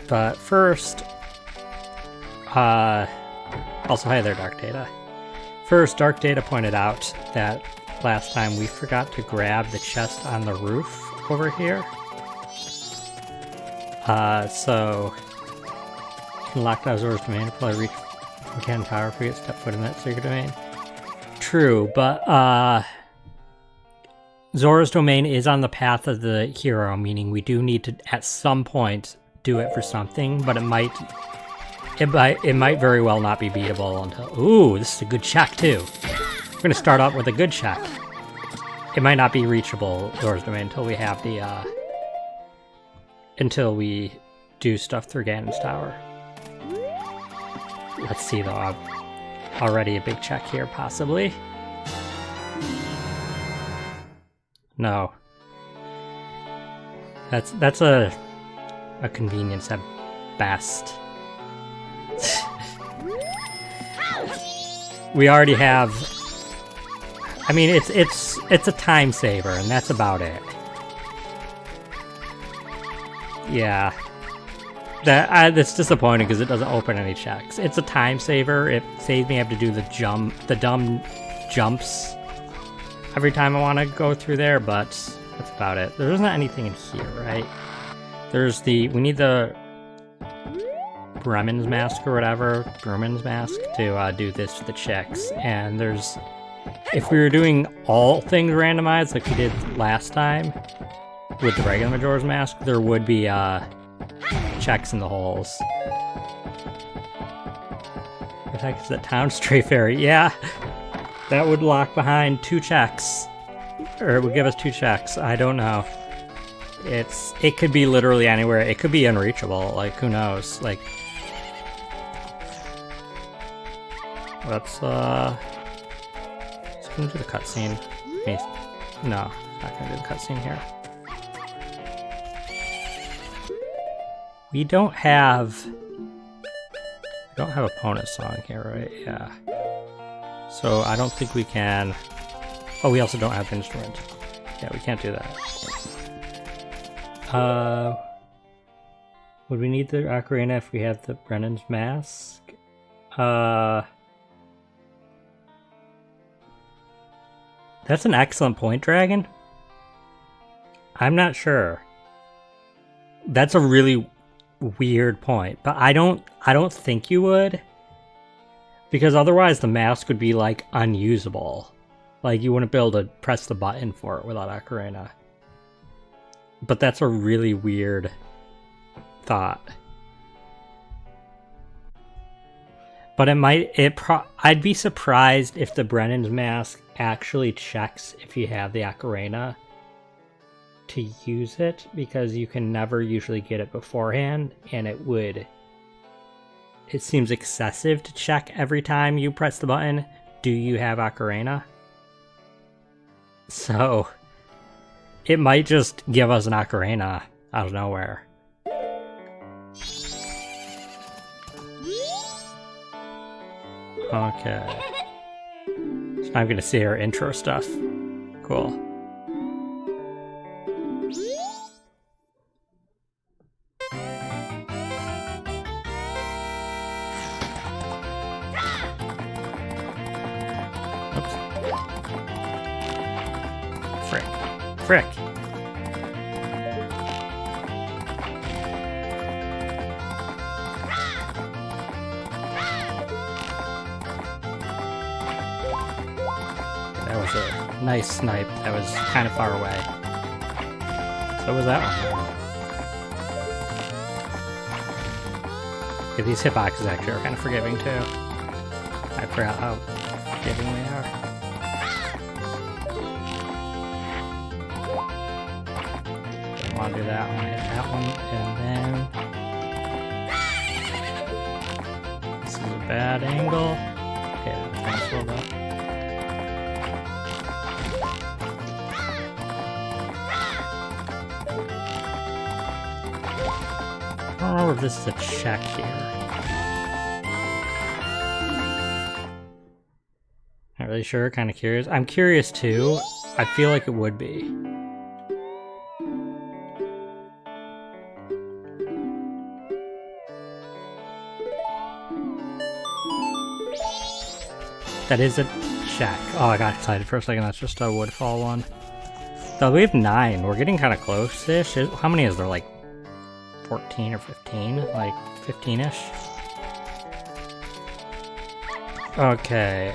But first, also hi there, Dark Data. First, Dark Data pointed out that last time we forgot to grab the chest on the roof over here. So you can lock down Zora's domain, probably reach Cannon Tower if we get step foot in that secret domain. True, but Zora's domain is on the path of the hero, meaning we do need to at some point do it for something, but it might very well not be beatable until... Ooh, this is a good check too. We're gonna start out with a good check. It might not be reachable, Zora's domain, until we have the until we do stuff through Ganon's Tower. Let's see though, already a big check here, possibly. No. That's a convenience at best. We already have... I mean, it's a time saver, and that's about it. Yeah. That's disappointing because it doesn't open any checks. It's a time saver. It saves me having to do the dumb jumps every time I want to go through there, but that's about it. There isn't anything in here, right? We need the Bremen's mask or whatever, Bremen's mask, to do this to the checks. And if we were doing all things randomized like we did last time with the regular Majora's Mask, there would be checks in the holes. What the heck is that town stray fairy? Yeah, that would lock behind 2 checks. Or it would give us 2 checks. I don't know. It could be literally anywhere. It could be unreachable. Like, who knows? Like, let's go do the cutscene. No, not gonna do the cutscene here. We don't have opponent song here, right? Yeah. So I don't think we can. Oh, we also don't have instrument. Yeah, we can't do that. Would we need the ocarina if we have the Brennan's mask? That's an excellent point, Dragon. I'm not sure. That's a really weird point, but I don't think you would, because otherwise the mask would be like unusable. Like you wouldn't be able to press the button for it without ocarina. But that's a really weird thought. But I'd be surprised if the Brennan's mask actually checks if you have the ocarina to use it, because you can never usually get it beforehand, and it seems excessive to check every time you press the button, do you have ocarina? So it might just give us an ocarina out of nowhere. Okay. So I'm gonna see our intro stuff. Cool. Oops. Frick. That was a nice snipe. That was kind of far away. So was that one. Okay, these hitboxes actually are kind of forgiving too. I forgot how forgiving they are. Don't want to do that one. Hit that one, and then this is a bad angle. Okay, that's kind of slow though. I don't remember if this is a check here. Not really sure, kind of curious. I'm curious too. I feel like it would be. That is a check. Oh, I got excited for a second. That's just a woodfall one. So we have 9. We're getting kind of close-ish. How many is there? Like 14 or 15? Like 15-ish? Okay.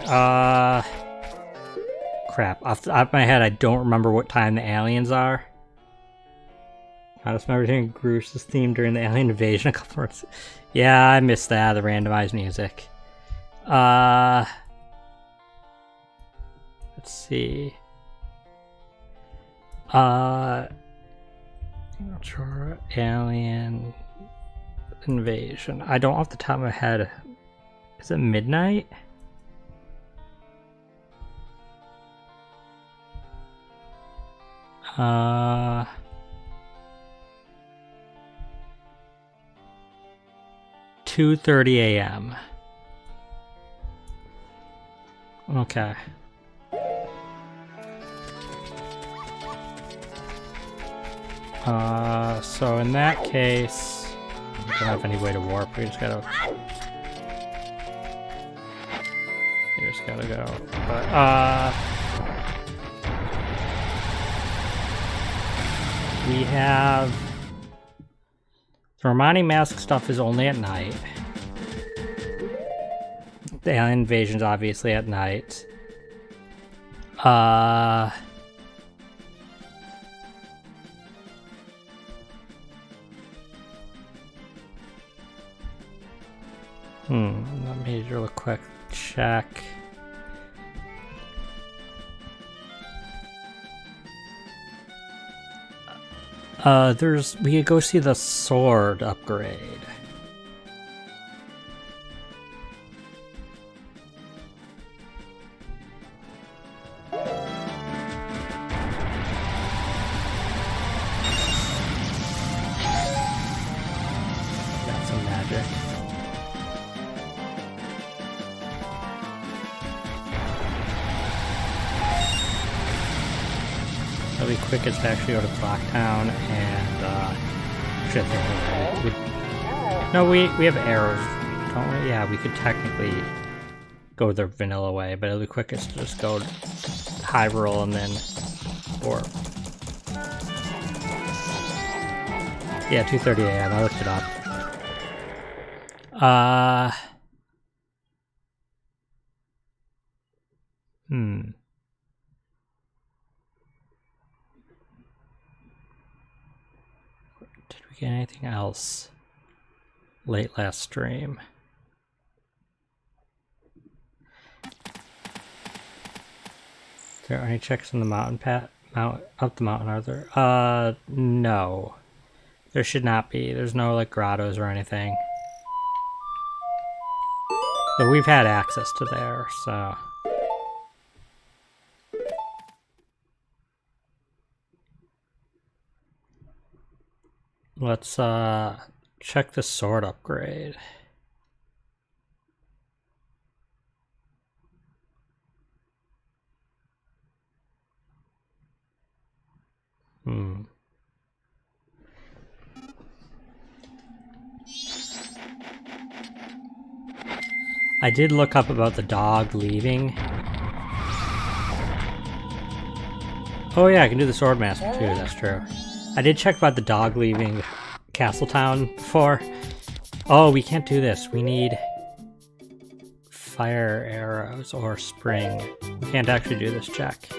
Crap. Off the top of my head, I don't remember what time the aliens are. I just remember hearing Groos's theme during the alien invasion a couple months. Yeah, I missed that. The randomized music. Let's see. Alien invasion. I don't off the top of my head. Is it midnight? Uh, 2:30 a.m. Okay. So in that case, we don't have any way to warp. We just gotta go. But we have the Romani mask stuff is only at night. The alien invasion's obviously at night. Let me do a quick check. We could go see the sword upgrade. Got some magic. It'll be quickest to actually go to Clocktown and no, we have arrows, don't we? Yeah, we could technically go the vanilla way, but it'll be quickest to just go Hyrule and then warp. Yeah, 2:30 a.m. I looked it up. Did we get anything else late last stream? Is there any checks on the mountain up the mountain, are there? No. There should not be. There's no like grottos or anything. But we've had access to there, so. Let's check the sword upgrade. I did look up about the dog leaving. Oh yeah, I can do the sword master too, that's true. I did check about the dog leaving Castletown before. Oh, we can't do this. We need fire arrows or spring. We can't actually do this check.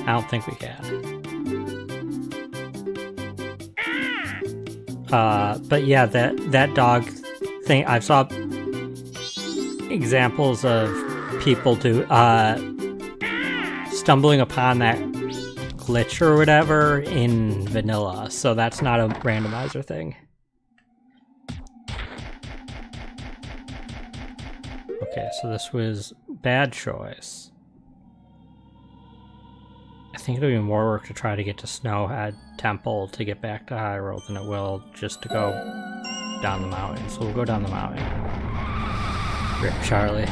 I don't think we can. But yeah, that dog thing, I saw examples of people stumbling upon that glitch or whatever in vanilla, so that's not a randomizer thing. Okay, so this was bad choice. I think it'll be more work to try to get to Snowhead Temple to get back to Hyrule than it will just to go down the mountain. So we'll go down the mountain. Rip Charlie.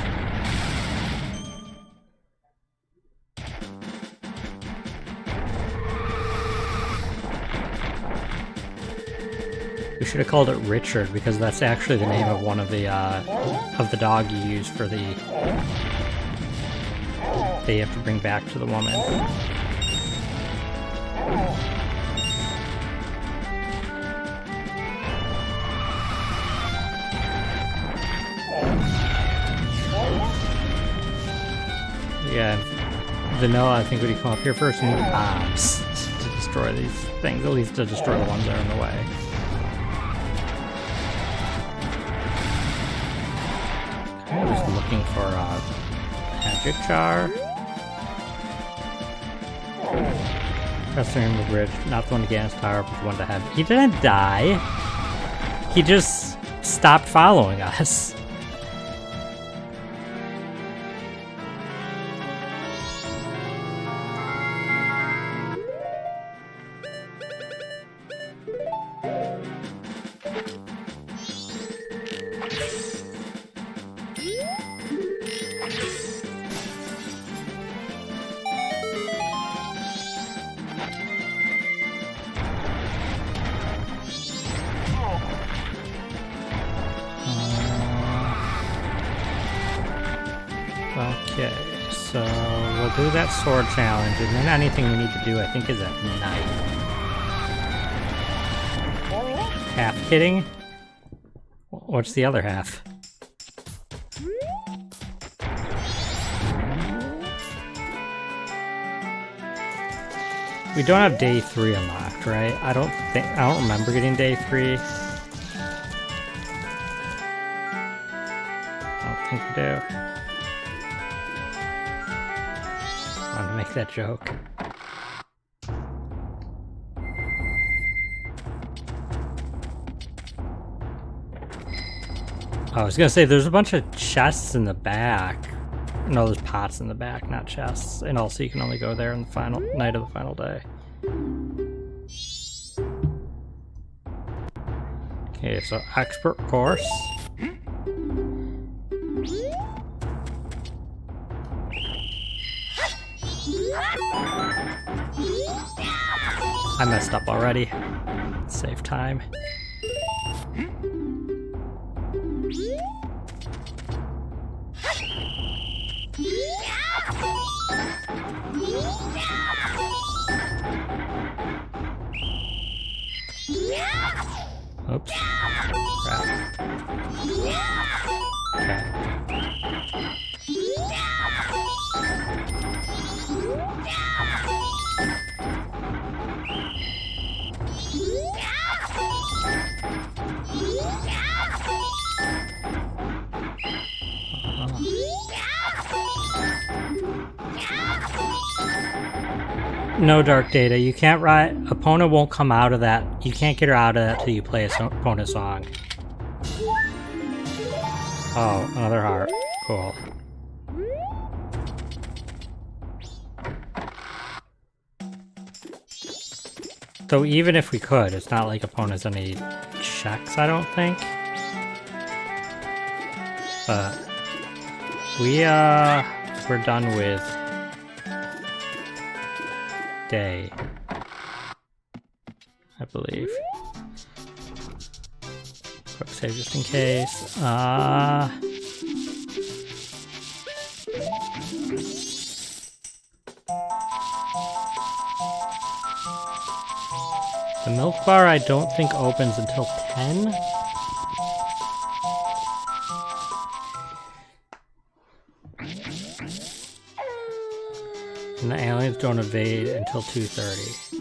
We should have called it Richard because that's actually the name of one of the dog you use for the they have to bring back to the woman. Yeah, Vanilla, I think when you come up here first, you need bombs to destroy these things, at least to destroy the ones that are in the way. I'm just looking for a magic jar. Pressing him the bridge, not the one to Gan's tower, but the one to head. He didn't die. He just stopped following us. Okay, so we'll do that sword challenge, and then anything we need to do, I think, is at night. Half kidding? What's the other half? We don't have day 3 unlocked, right? I don't remember getting day 3. I don't think we do. To make that joke. I was gonna say there's a bunch of chests in the back. No, there's pots in the back, not chests. And also you can only go there in the final night of the final day. Okay, so expert course. I messed up already. Save time. Oops. Crap. Okay. No dark data. You can't ride. Opponent won't come out of that. You can't get her out of that till you play a opponent song. Oh, another heart. Cool. So even if we could, it's not like opponents any checks, I don't think. But we're done with day, I believe. Quick save just in case. The milk bar I don't think opens until 10. And the aliens don't evade until 2:30.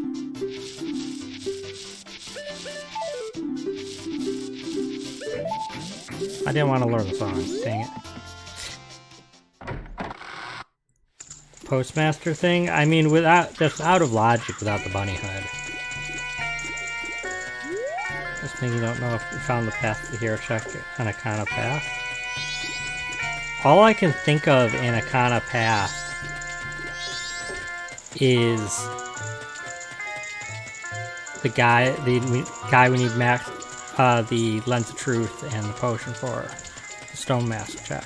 I didn't want to learn the song, dang it. Postmaster thing? I mean, that's out of logic without the bunny hood. This thing you don't know if you found the path to here, check an Akana path. All I can think of in Akana path is the guy we need the Lens of Truth and the potion for the Stone Mask check.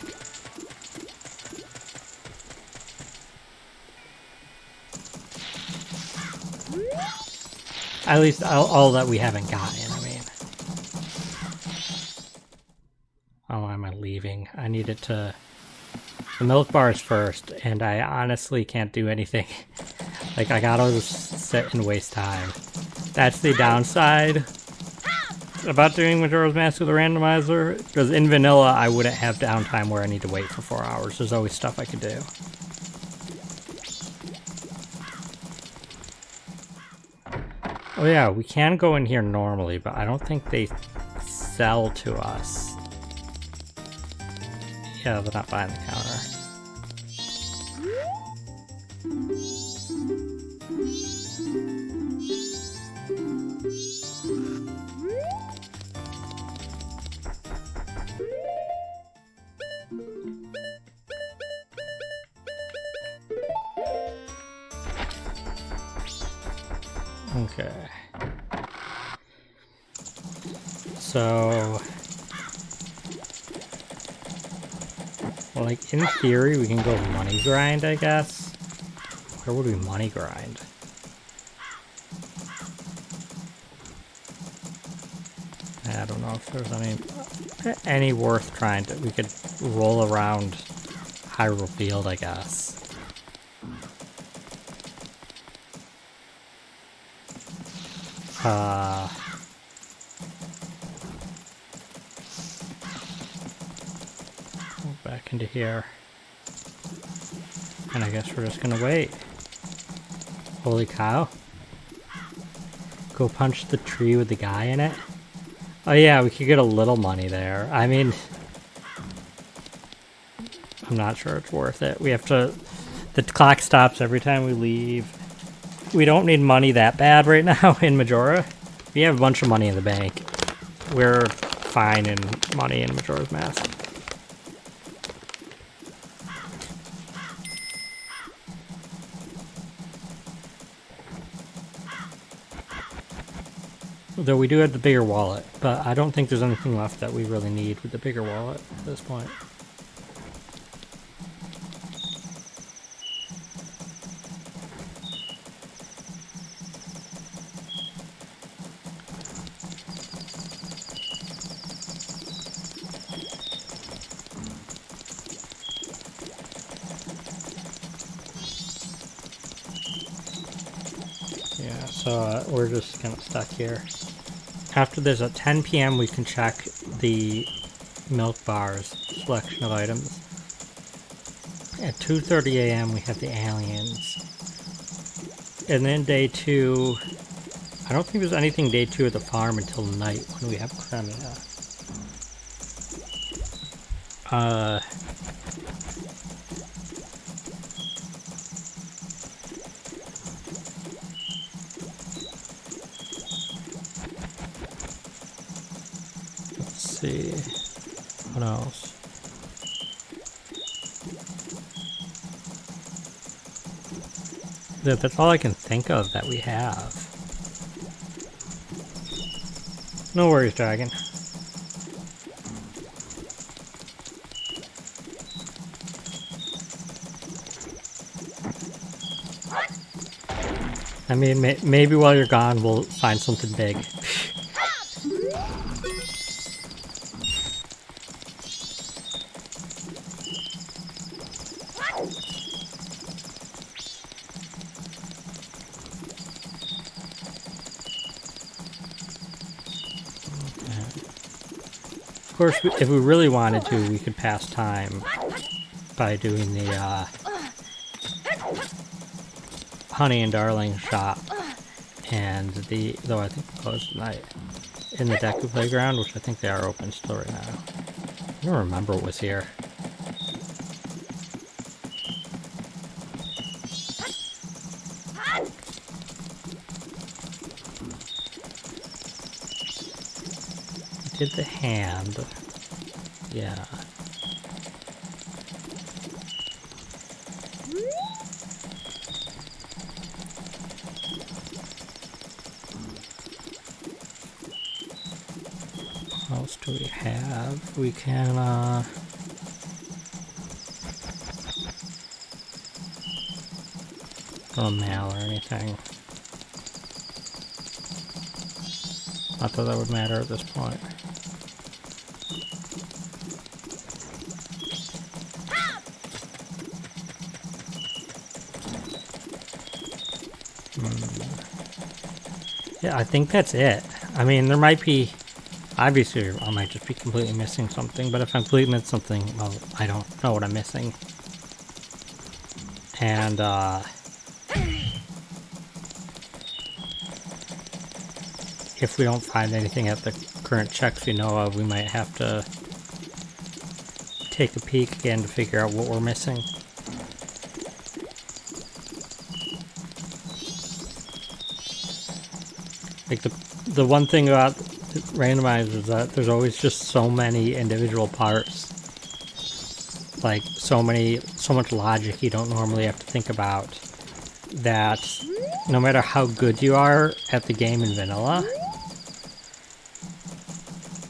At least all that we haven't gotten, I mean. leaving. I need it to... The milk bar is first, and I honestly can't do anything. Like, I gotta just sit and waste time. That's the downside about doing Majora's Mask with a randomizer, because in vanilla, I wouldn't have downtime where I need to wait for 4 hours. There's always stuff I could do. Oh yeah, we can go in here normally, but I don't think they sell to us. Yeah, they're not behind the counter. Okay. So, well, like, in theory, we can go money grind, I guess. Where would we money grind? I don't know if there's any worth trying to... We could roll around Hyrule Field, I guess. Back into here. And I guess we're just gonna wait. Holy cow. Go punch the tree with the guy in it? Oh yeah, we could get a little money there. I mean... I'm not sure it's worth it. We have to... The clock stops every time we leave. We don't need money that bad right now in Majora. We have a bunch of money in the bank. We're fine in money in Majora's Mask. Though we do have the bigger wallet, but I don't think there's anything left that we really need with the bigger wallet at this point. Yeah, so we're just kind of stuck here. After there's at 10 p.m. we can check the milk bar's selection of items. At 2:30 a.m. we have the aliens. And then day 2, I don't think there's anything day 2 at the farm until night when we have Cremia. See what else. That's all I can think of that we have. No worries, dragon. I mean, maybe while you're gone we'll find something big. Of course, if we really wanted to, we could pass time by doing the Honey and Darling shop and the, though I think we closed tonight, in the Deku Playground, which I think they are open still right now. I don't remember what was here. Did the hand. Yeah. What else do we have? We can, no mail or anything. Not that that would matter at this point. Yeah, I think that's it. I mean, there might be... Obviously, I might just be completely missing something, but if I'm completely missing something, well, I don't know what I'm missing. And, if we don't find anything at the current checks we know of, we might have to take a peek again to figure out what we're missing. Like, the one thing about Randomizer is that there's always just so many individual parts. Like, so much logic you don't normally have to think about, that no matter how good you are at the game in vanilla,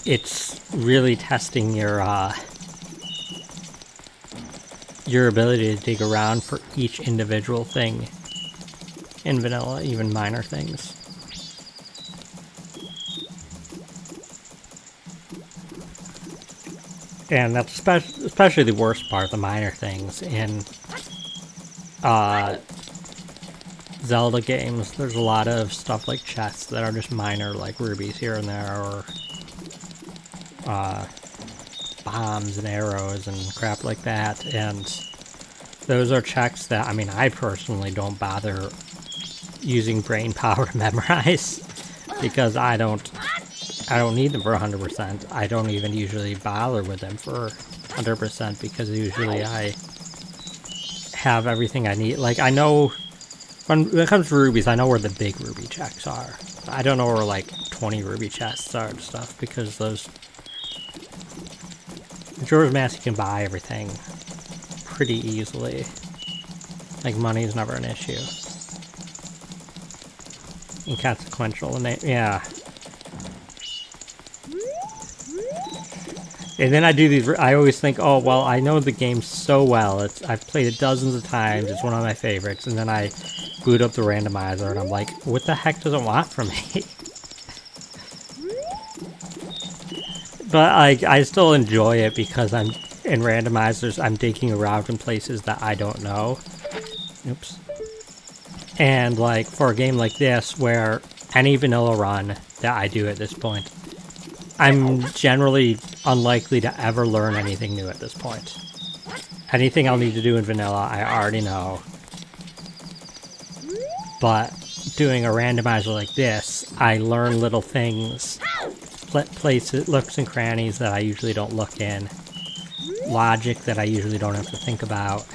it's really testing your ability to dig around for each individual thing in vanilla, even minor things. And that's especially the worst part, the minor things. In Zelda games, there's a lot of stuff like chests that are just minor, like rubies here and there, or bombs and arrows and crap like that. And those are checks that, I mean, I personally don't bother using brain power to memorize, because I don't need them for 100%. I don't even usually bother with them for 100% because usually I have everything I need. Like, I know when it comes to rubies, I know where the big ruby checks are. I don't know where like 20 ruby chests are and stuff, because those Majora's Mask, you can buy everything pretty easily. Like, money is never an issue. Inconsequential, and yeah. And then I do these, I always think, oh, well, I know the game so well. I've played it dozens of times. It's one of my favorites. And then I boot up the randomizer and I'm like, what the heck does it want from me? But I still enjoy it because I'm in randomizers. I'm digging around in places that I don't know. Oops. And like for a game like this, where any vanilla run that I do at this point, I'm generally unlikely to ever learn anything new at this point. Anything I'll need to do in vanilla, I already know. But doing a randomizer like this, I learn little things, places, nooks and crannies that I usually don't look in, logic that I usually don't have to think about.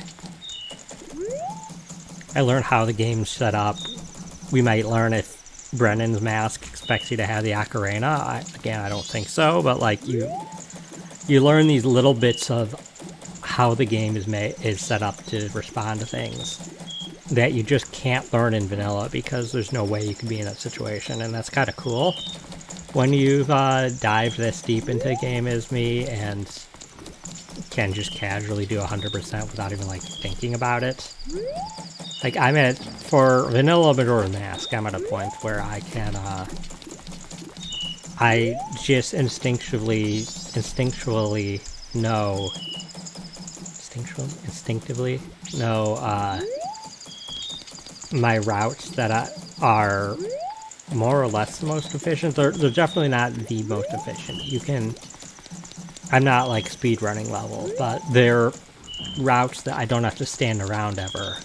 I learn how the game's set up. We might learn if Brennan's mask expects you to have the ocarina. Again, I don't think so, but like you learn these little bits of how the game is set up to respond to things that you just can't learn in vanilla because there's no way you can be in that situation, and that's kind of cool when you've dived this deep into a game as me and can just casually do 100% without even like thinking about it. Like, for vanilla Majora Mask, I'm at a point where I can, I just instinctively know, my routes that are more or less the most efficient. They're definitely not the most efficient. I'm not like speedrunning level, but they're routes that I don't have to stand around ever.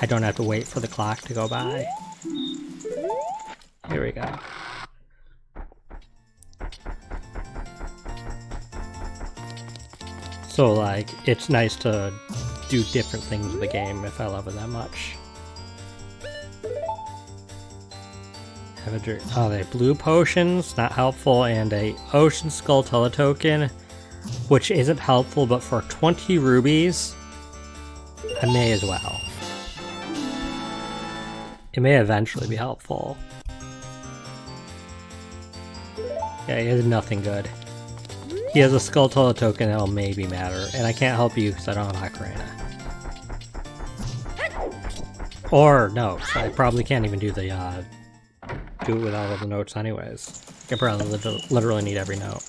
I don't have to wait for the clock to go by. Here we go. So, like, it's nice to do different things with the game if I love it that much. Have a drink. Oh, they have blue potions, not helpful, and a Ocean Skull Teletoken, which isn't helpful, but for 20 rubies, I may as well. It may eventually be helpful. Yeah, he has nothing good. He has a Skull Teletoken that'll maybe matter, and I can't help you because I don't have Ocarina. Or notes. I probably can't even do the do it with all of the notes anyways. I probably literally need every note.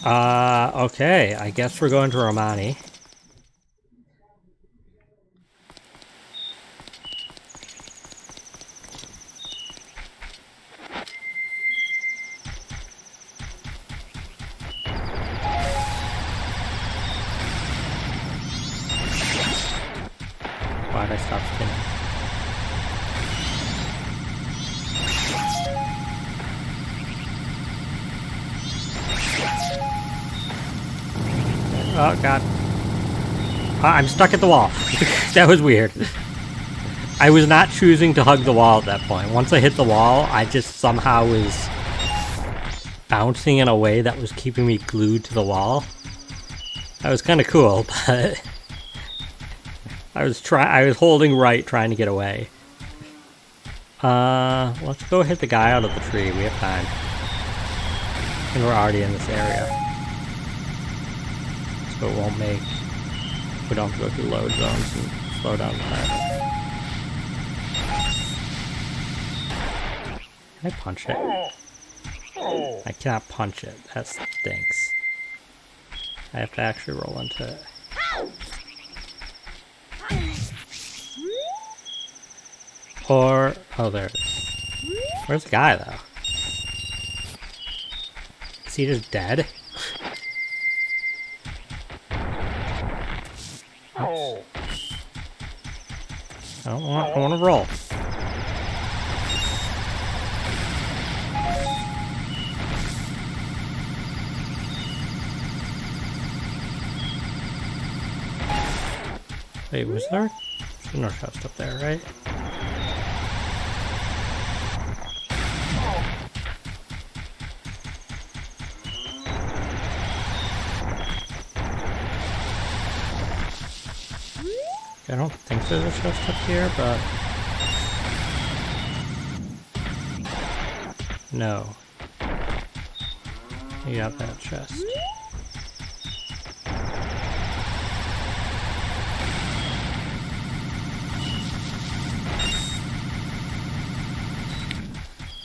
Okay, I guess we're going to Romani. Oh god. I'm stuck at the wall. That was weird. I was not choosing to hug the wall at that point. Once I hit the wall, I just somehow was bouncing in a way that was keeping me glued to the wall. That was kind of cool, but I was holding right trying to get away. Let's go hit the guy out of the tree. We have time. And we're already in this area. So it won't make... We don't have to go through load zones and slow down time. Can I punch it? I cannot punch it. That stinks. I have to actually roll into it. Or... Oh, there it is. Where's the guy, though? Is he just dead? Oops. I want to roll. Wait, was there? There's no chest up there, right? I don't think there's a chest up here, but... No. You got that chest.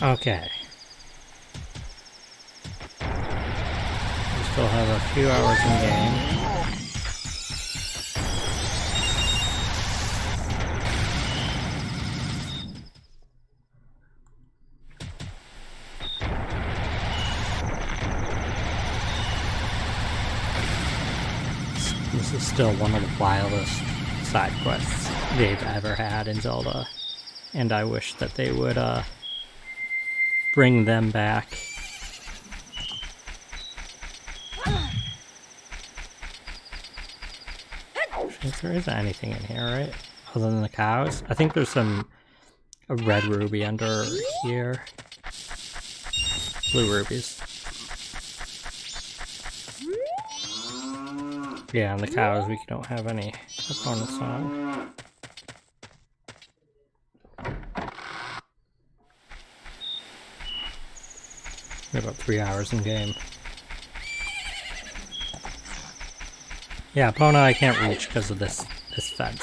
Okay. We still have a few hours in game. This is still one of the wildest side quests they've ever had in Zelda, and I wish that they would bring them back. If there isn't anything in here, right? Other than the cows? I think there's a red ruby under here. Blue rubies. Yeah, and the cows, we don't have any opponents on. We have about 3 hours in game. Yeah, Epona I can't reach because of this fence.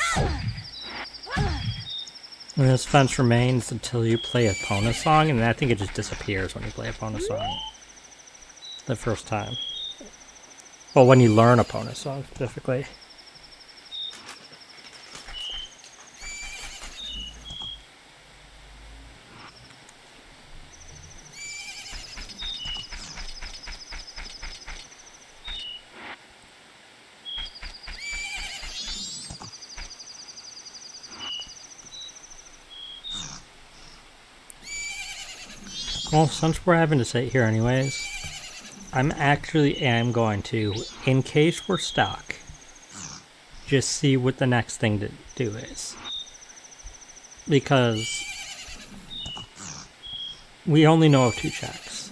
And this fence remains until you play Epona song, and then I think it just disappears when you play Epona song. The first time. Well, when you learn Epona song specifically. Well, since we're having to sit here anyways, I'm going to, in case we're stuck, just see what the next thing to do is. Because we only know of 2 checks.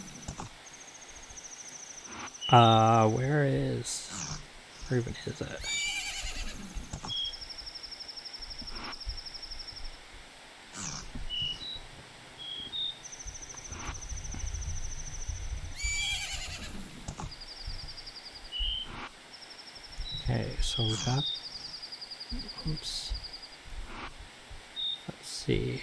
Where even is it? Okay, so we got... Oops. Let's see.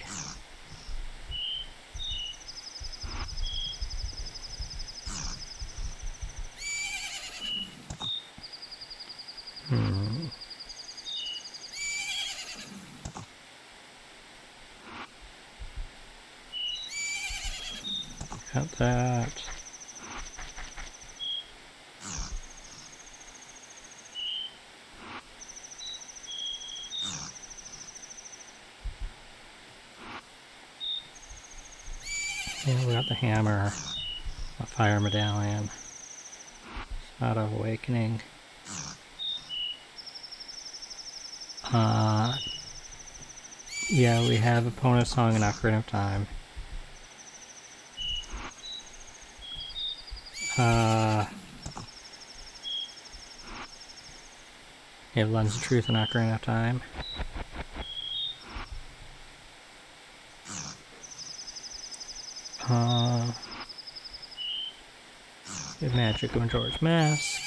Got that. Yeah, we got the hammer, a fire medallion, Spot of Awakening. Yeah, we have Opponent Song and Ocarina of Time. We have Lens of Truth and Ocarina of Time. We have Magic of Majora's Mask.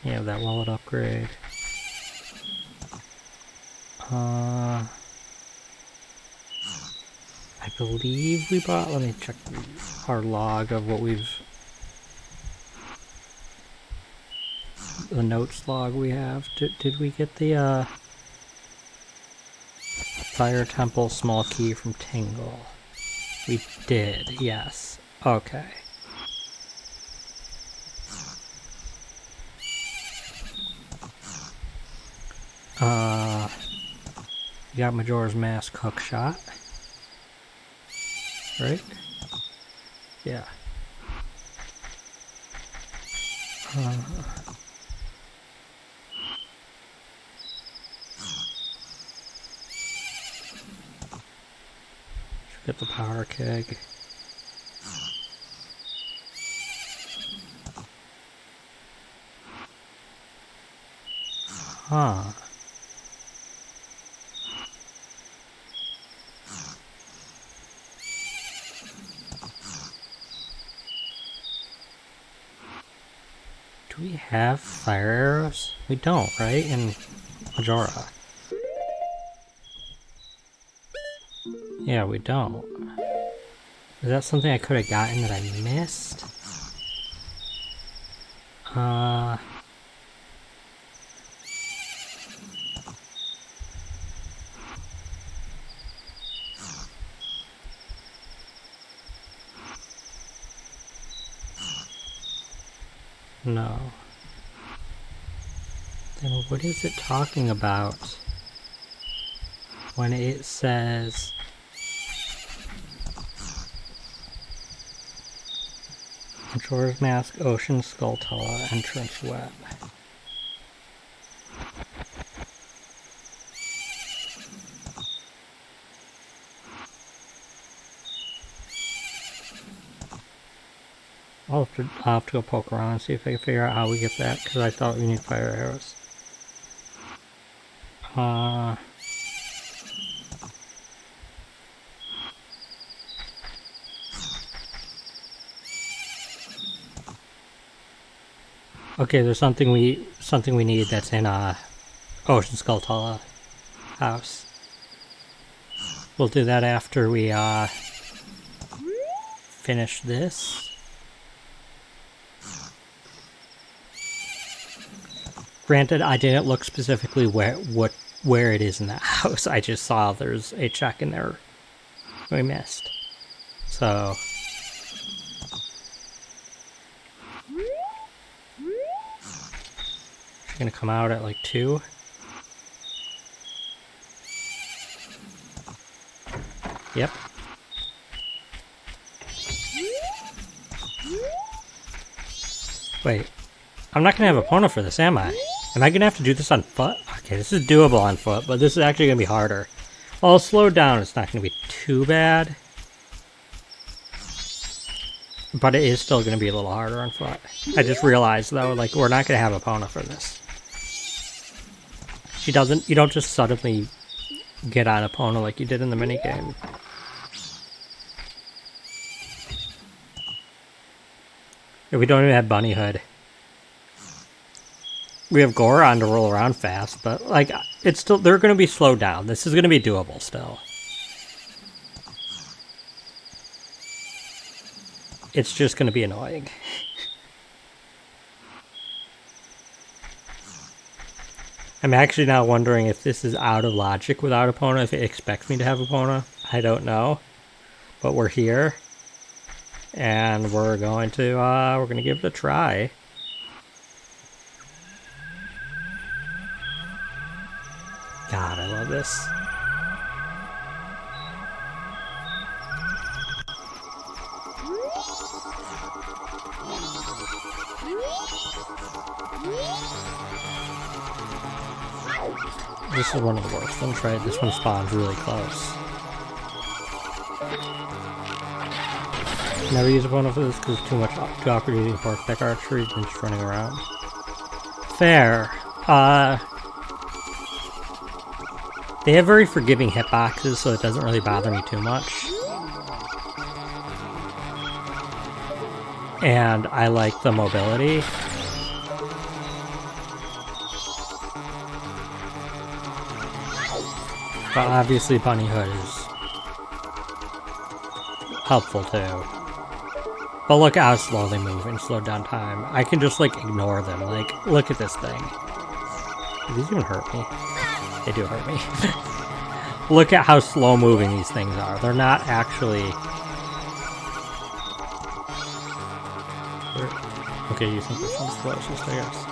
Yeah, that wallet upgrade. I believe we bought, let me check our log of what we've, the notes log we have. Did we get the Fire Temple small key from Tingle? We did, yes. Okay. You got Majora's Mask hook shot. Right? Yeah. Should get the power keg. Huh. Do we have fire arrows? We don't, right? In Majora. Yeah, we don't. Is that something I could have gotten that I missed? No. Then what is it talking about when it says Majora's Mask, Ocean Skulltula, Entrance Web? I'll have to go poke around and see if I can figure out how we get that, because I thought we need fire arrows. Okay, there's something we need that's in Ocean Skulltula house. We'll do that after we finish this. Granted, I didn't look specifically where it is in that house. I just saw there's a check in there we missed. So she's gonna come out at like 2. Yep. Wait. I'm not gonna have Epona for this, am I? Am I gonna have to do this on foot? Okay, this is doable on foot, but this is actually gonna be harder. Well, I'll slow down, it's not gonna be too bad. But it is still gonna be a little harder on foot. I just realized though, like, we're not gonna have Epona for this. You don't just suddenly get on Epona like you did in the minigame. We don't even have Bunny Hood. We have Goron to roll around fast, but like it's still, they're going to be slowed down. This is going to be doable still. It's just going to be annoying. I'm actually now wondering if this is out of logic without Epona, if it expects me to have Epona. I don't know. But we're here. And we're going to give it a try. God, I love this. This is one of the worst ones, right? This one spawns really close. Never use one of those because it's too awkward using horseback archery and just running around. Fair. They have very forgiving hitboxes, so it doesn't really bother me too much. And I like the mobility. But obviously Bunny Hood is helpful too. But look at how slow they move and slow down time. I can just like ignore them. Like, look at this thing. Do these even hurt me? They do hurt me. Look at how slow moving these things are. They're not actually... Okay, you think this one's closest, I guess.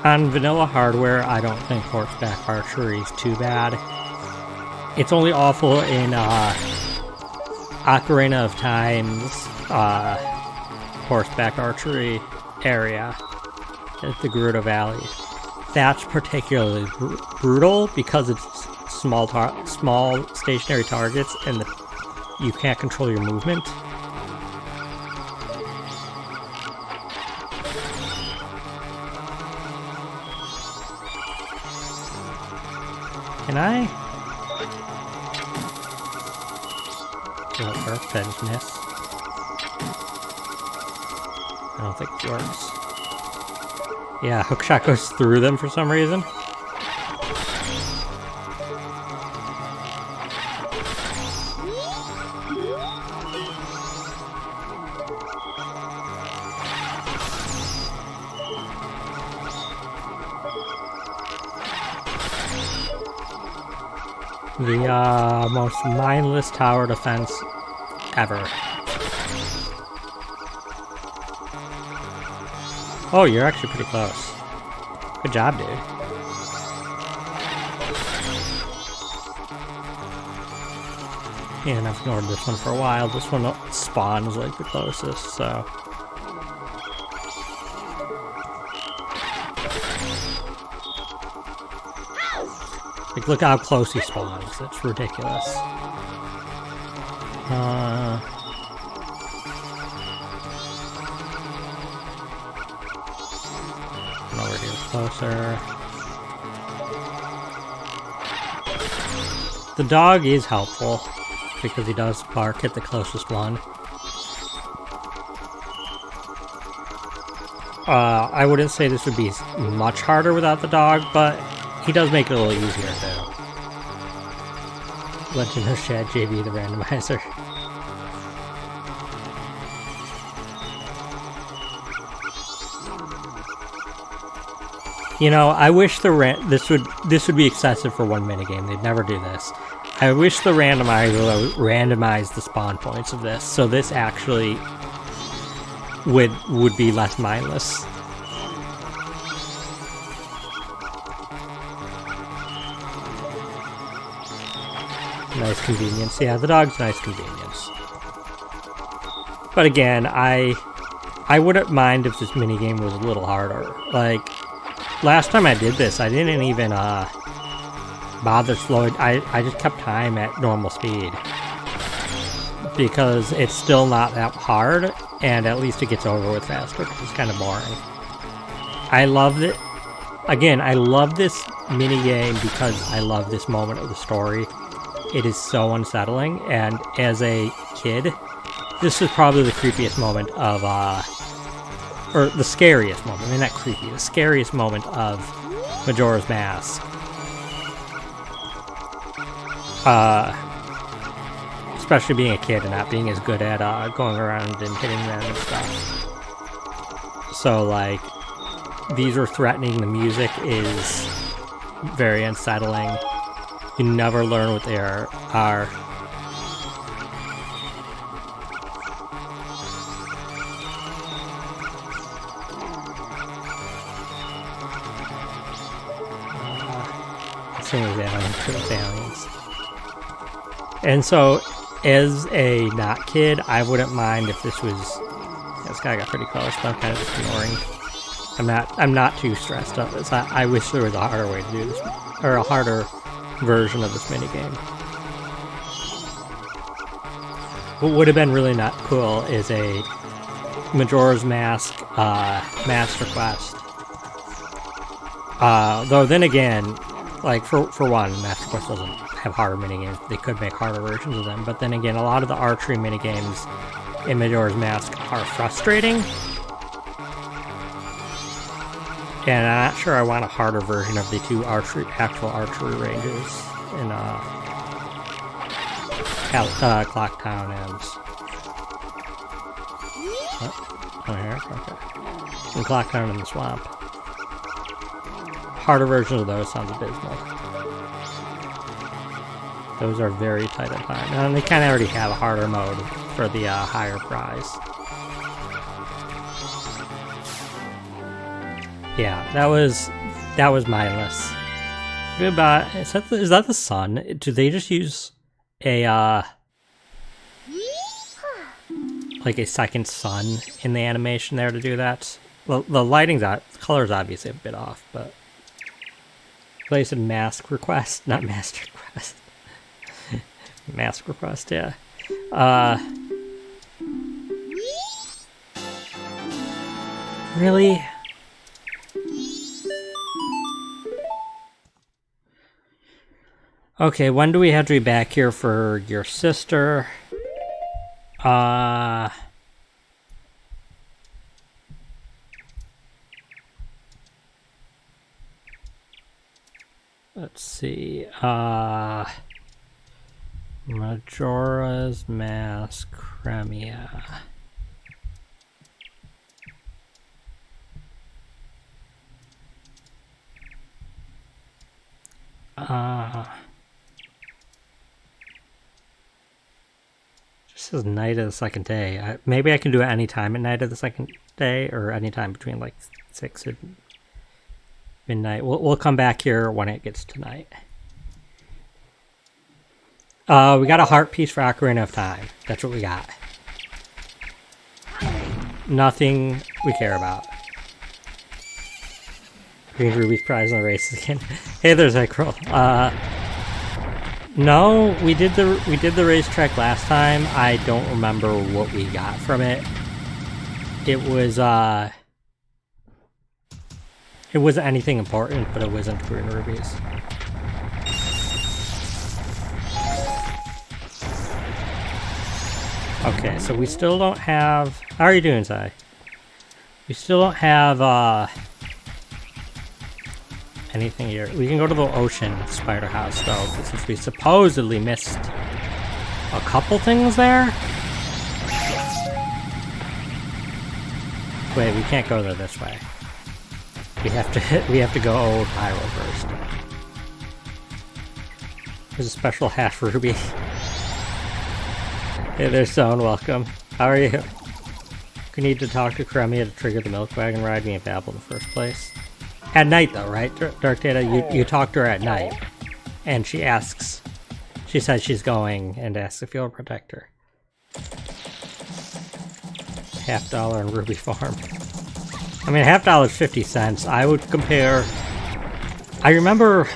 On vanilla hardware, I don't think horseback archery is too bad. It's only awful in Ocarina of Time's horseback archery area at the Gerudo Valley. That's particularly brutal because it's small stationary targets and you can't control your movement. Can I? Will it work? Did I just miss? I don't think it works. Yeah, hookshot goes through them for some reason. The most mindless tower defense ever. Oh, you're actually pretty close. Good job, dude. And I've ignored this one for a while. This one spawns like the closest, so... Like, look how close he spawns. It's ridiculous. Over here, closer. The dog is helpful because he does bark at the closest one. I wouldn't say this would be much harder without the dog, but he does make it a little easier too. Legend of Shad JB the Randomizer. You know, I wish this would be excessive for one minigame. They'd never do this. I wish the randomizer randomized the spawn points of this, so this actually would be less mindless. Nice convenience. Yeah, the dog's nice convenience. But again, I wouldn't mind if this minigame was a little harder. Like, last time I did this, I didn't even bother slowing. I just kept time at normal speed. Because it's still not that hard, and at least it gets over with faster, because it's kind of boring. I love it. Again, I love this minigame because I love this moment of the story. It is so unsettling, and as a kid, this is probably the creepiest moment of, or the scariest moment, I mean not creepy, the scariest moment of Majora's Mask. Especially being a kid and not being as good at, going around and hitting them and stuff. So, like, these are threatening, the music is very unsettling. You never learn what they are. guessing was aliens. And so, as a not kid, I wouldn't mind if this was. This guy got pretty close, but I'm kind of just ignoring. I'm not too stressed up. I wish there was a harder way to do this, or a harder version of this minigame. What would have been really not cool is a Majora's Mask Master Quest. Though then again, like for one, Master Quest doesn't have harder minigames. They could make harder versions of them, but then again, a lot of the archery minigames in Majora's Mask are frustrating. And I'm not sure I want a harder version of the two actual archery ranges in Clock Town and oh, here, okay. In Clock Town in the swamp. Harder versions of those sounds abysmal. Those are very tight on time, and they kind of already have a harder mode for the higher prize. Yeah, that was mindless. Goodbye. Is that the sun? Do they just use a like a second sun in the animation there to do that? Well, the lighting's out, the color's obviously a bit off, but place a mask request, not master request. Mask request, yeah. Really? Okay, when do we have to be back here for your sister? Let's see. Majora's Mask Cremia. Just says night of the second day. Maybe I can do it any time at night of the second day, or any time between like 6 and midnight. We'll come back here when it gets to night. We got a heart piece for Ocarina of Time. That's what we got. Nothing we care about. Green Ruby's prize on the races again. Hey, there's Icroll. No, we did the racetrack last time. I don't remember what we got from it. It wasn't anything important, but it wasn't Green Rubies. Okay, so we still don't have... How are you doing, Sai? We still don't have, anything here. We can go to the ocean spider house, though, since we supposedly missed a couple things there. Wait, we can't go there this way. We have to go Old Pyro first. There's a special half ruby. Hey there, Stone, welcome. How are you? We need to talk to Cremia to trigger the milk wagon ride we babbled in the first place. At night, though, right, Dark Data? You talk to her at night, and she says she's going, and asks if you'll protect her. $50 in Ruby Farm. I mean, $50 is 50 cents. I would compare... I remember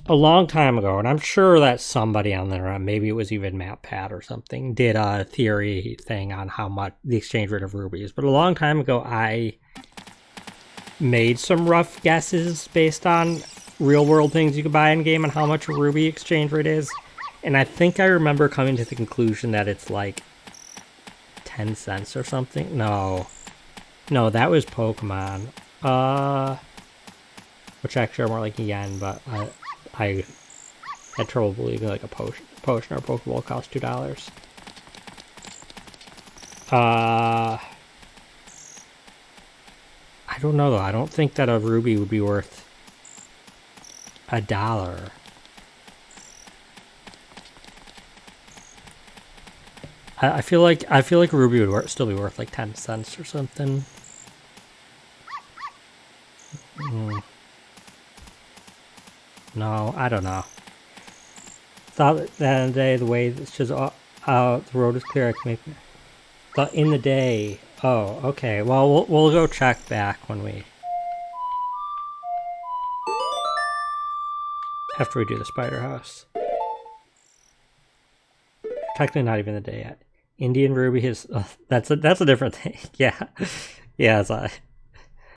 a long time ago, and I'm sure that somebody on there, maybe it was even MapPad or something, did a theory thing on how much the exchange rate of rubies. But a long time ago, I made some rough guesses based on real-world things you could buy in-game and how much a ruby exchange rate is. And I think I remember coming to the conclusion that it's like 10 cents or something. No, that was Pokemon. Which actually are more like yen, but I had trouble believing like a potion or a Pokeball cost $2. I don't know though. I don't think that a ruby would be worth $1. I feel like a ruby would still be worth like 10 cents or something. No, I don't know. Thought that in the day, the way it's just the road is clear. I can make. But in the day. Oh, okay. Well, we'll go check back when we. After we do the spider house. Technically, not even the day yet. Indian Ruby is. That's a different thing. Yeah, yeah.